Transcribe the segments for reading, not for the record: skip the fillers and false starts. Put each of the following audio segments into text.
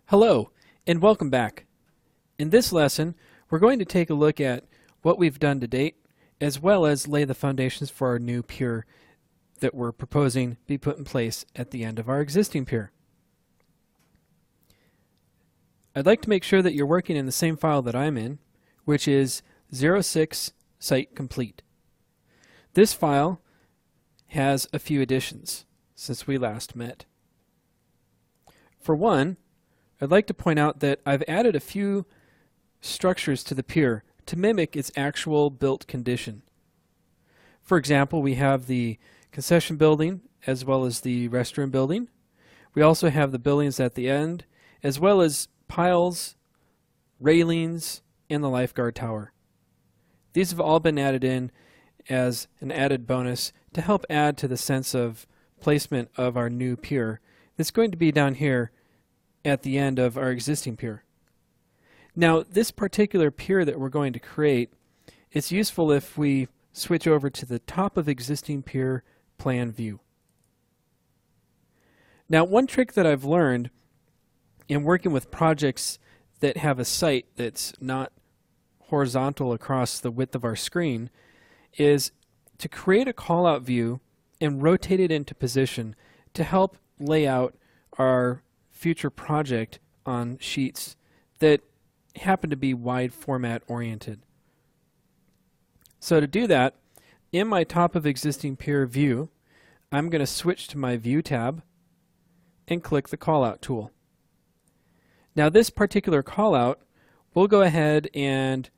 Hello, and welcome back. In this lesson, we're going to take a look at what we've done to date, as well as lay the foundations for our new pier that we're proposing be put in place at the end of our existing pier. I'd like to make sure that you're working in the same file that I'm in, which is 06 Site Complete. This file has a few additions since we last met. For one, I'd like to point out that I've added a few structures to the pier to mimic its actual built condition. For example, we have the concession building as well as the restroom building. We also have the buildings at the end, as well as piles, railings, and the lifeguard tower. These have all been added in as an added bonus to help add to the sense of placement of our new pier that's going to be down here at the end of our existing pier. Now, this particular pier that we're going to create, it's useful if we switch over to the top of existing pier plan view. Now, one trick that I've learned in working with projects that have a site that's not horizontal across the width of our screen is to create a callout view and rotate it into position to help lay out our future project on sheets that happen to be wide format oriented. So to do that, in my top of existing pier view, I'm going to switch to my View tab and click the Callout tool. Now this particular callout, we'll go ahead and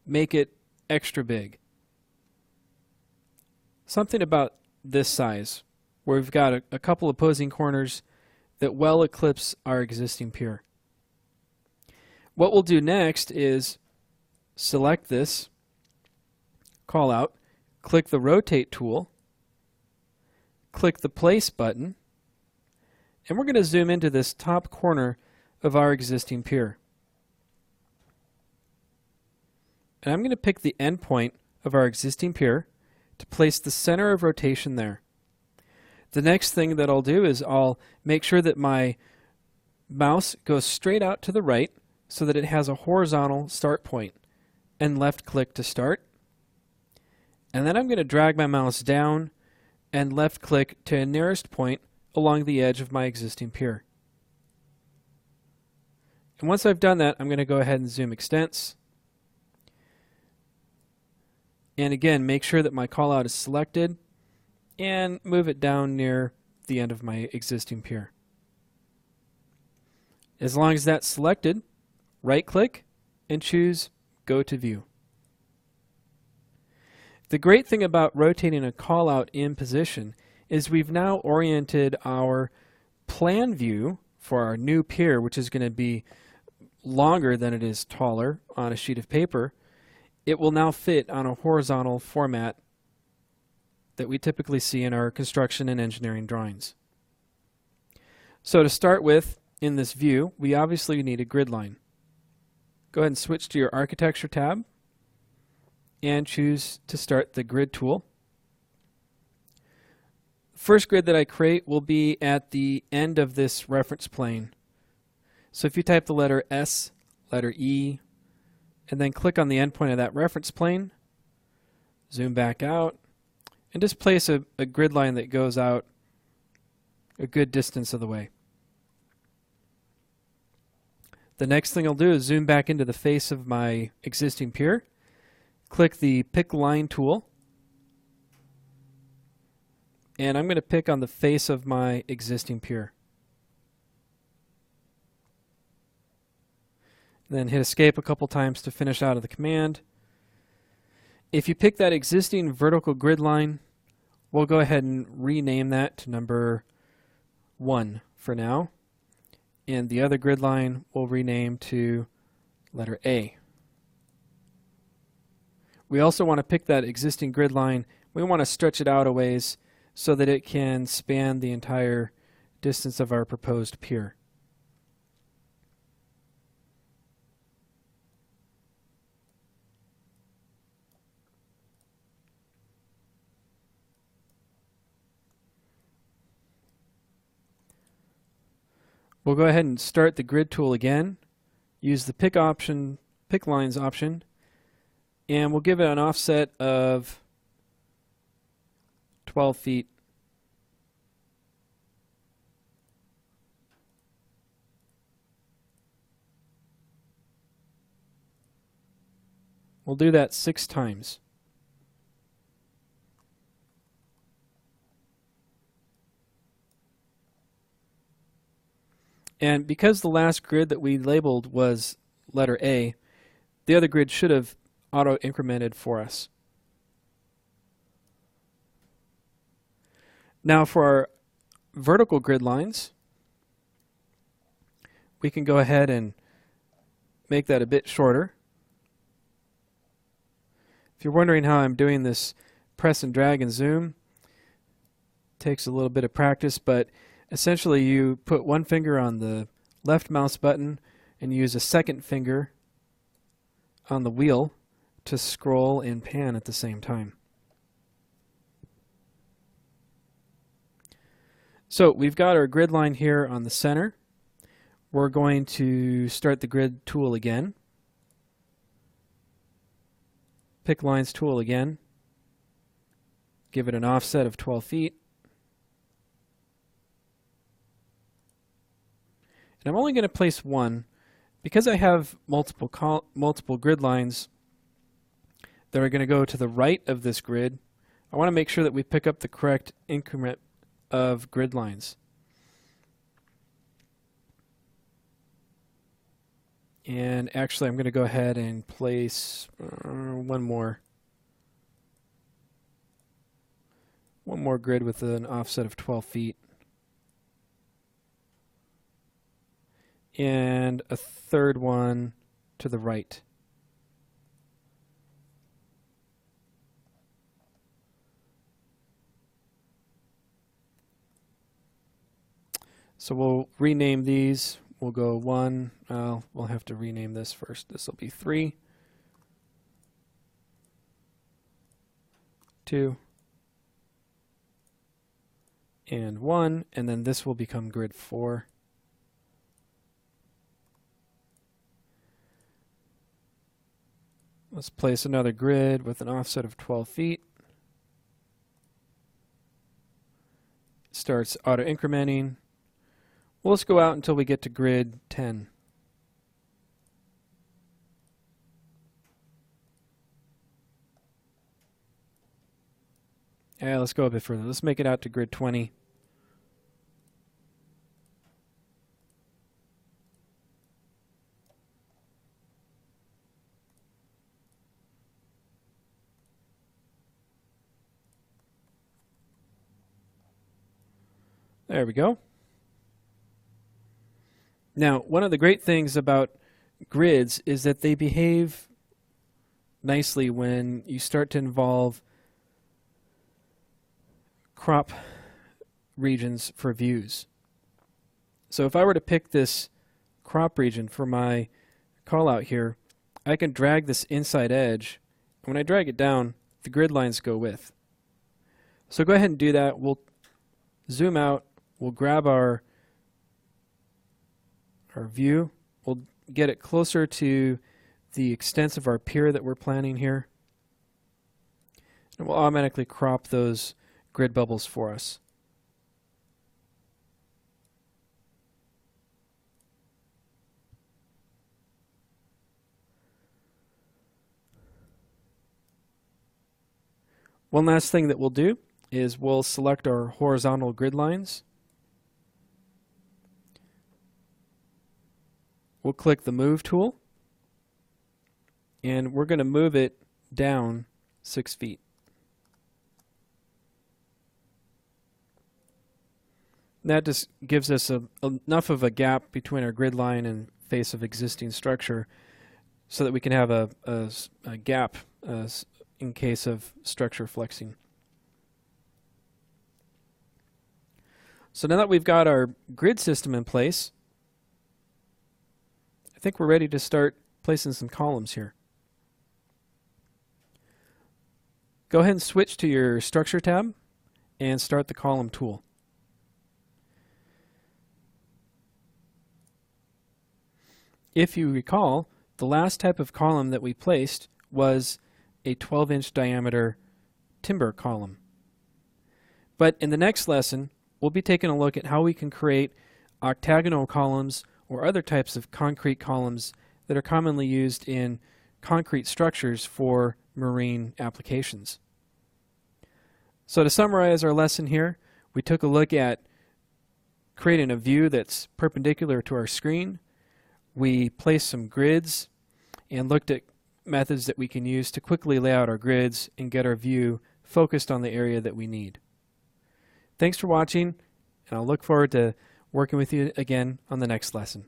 make it extra big. Something about this size, where we've got a couple opposing corners that well eclipse our existing pier. What we'll do next is select this callout, click the Rotate tool, click the Place button, and we're going to zoom into this top corner of our existing pier. And I'm going to pick the endpoint of our existing pier to place the center of rotation there. The next thing that I'll do is I'll make sure that my mouse goes straight out to the right so that it has a horizontal start point, and left click to start. And then I'm going to drag my mouse down and left click to a nearest point along the edge of my existing pier. And once I've done that, I'm going to go ahead and zoom extents. And again, make sure that my callout is selected and move it down near the end of my existing pier. As long as that's selected, right-click and choose Go to View. The great thing about rotating a callout in position is we've now oriented our plan view for our new pier, which is going to be longer than it is taller on a sheet of paper. It will now fit on a horizontal format that we typically see in our construction and engineering drawings. So to start with, in this view, we obviously need a grid line. Go ahead and switch to your Architecture tab and choose to start the Grid tool. The first grid that I create will be at the end of this reference plane. So if you type the letter S, letter E, and then click on the endpoint of that reference plane, zoom back out, and just place a grid line that goes out a good distance of the way. The next thing I'll do is zoom back into the face of my existing pier, click the Pick Line tool, and I'm going to pick on the face of my existing pier. Then hit Escape a couple times to finish out of the command. If you pick that existing vertical grid line, we'll go ahead and rename that to number 1 for now. And the other grid line we'll rename to letter A. We also want to pick that existing grid line. We want to stretch it out a ways so that it can span the entire distance of our proposed pier. We'll go ahead and start the grid tool again, use the pick lines option, and we'll give it an offset of 12 feet. We'll do that 6 times. And because the last grid that we labeled was letter A, the other grid should have auto-incremented for us. Now for our vertical grid lines, we can go ahead and make that a bit shorter. If you're wondering how I'm doing this press and drag and zoom, it takes a little bit of practice, but essentially you put one finger on the left mouse button and use a second finger on the wheel to scroll and pan at the same time. So we've got our grid line here on the center. We're going to start the grid tool again. Pick lines tool again. Give it an offset of 12 feet. And I'm only going to place one because I have multiple grid lines that are going to go to the right of this grid. I want to make sure that we pick up the correct increment of grid lines. And actually I'm going to go ahead and place one more grid with an offset of 12 feet. And a third one to the right. So we'll rename these. We'll go 1. We'll have to rename this first. This will be 3, 2, and 1. And then this will become grid 4. Let's place another grid with an offset of 12 feet. Starts auto-incrementing. Well, let's go out until we get to grid 10. Yeah, let's go a bit further. Let's make it out to grid 20. There we go. Now, one of the great things about grids is that they behave nicely when you start to involve crop regions for views. So if I were to pick this crop region for my callout here, I can drag this inside edge, and when I drag it down, the grid lines go with. So go ahead and do that. We'll zoom out. We'll grab our view. We'll get it closer to the extents of our pier that we're planning here. And we'll automatically crop those grid bubbles for us. One last thing that we'll do is we'll select our horizontal grid lines. We'll click the Move tool, and we're going to move it down 6 feet. That just gives us enough of a gap between our grid line and face of existing structure so that we can have a gap in case of structure flexing. So now that we've got our grid system in place, I think we're ready to start placing some columns here. Go ahead and switch to your Structure tab and start the Column tool. If you recall, the last type of column that we placed was a 12-inch diameter timber column. But in the next lesson, we'll be taking a look at how we can create octagonal columns or other types of concrete columns that are commonly used in concrete structures for marine applications. So to summarize our lesson here, we took a look at creating a view that's perpendicular to our screen. We placed some grids and looked at methods that we can use to quickly lay out our grids and get our view focused on the area that we need. Thanks for watching, and I'll look forward to working with you again on the next lesson.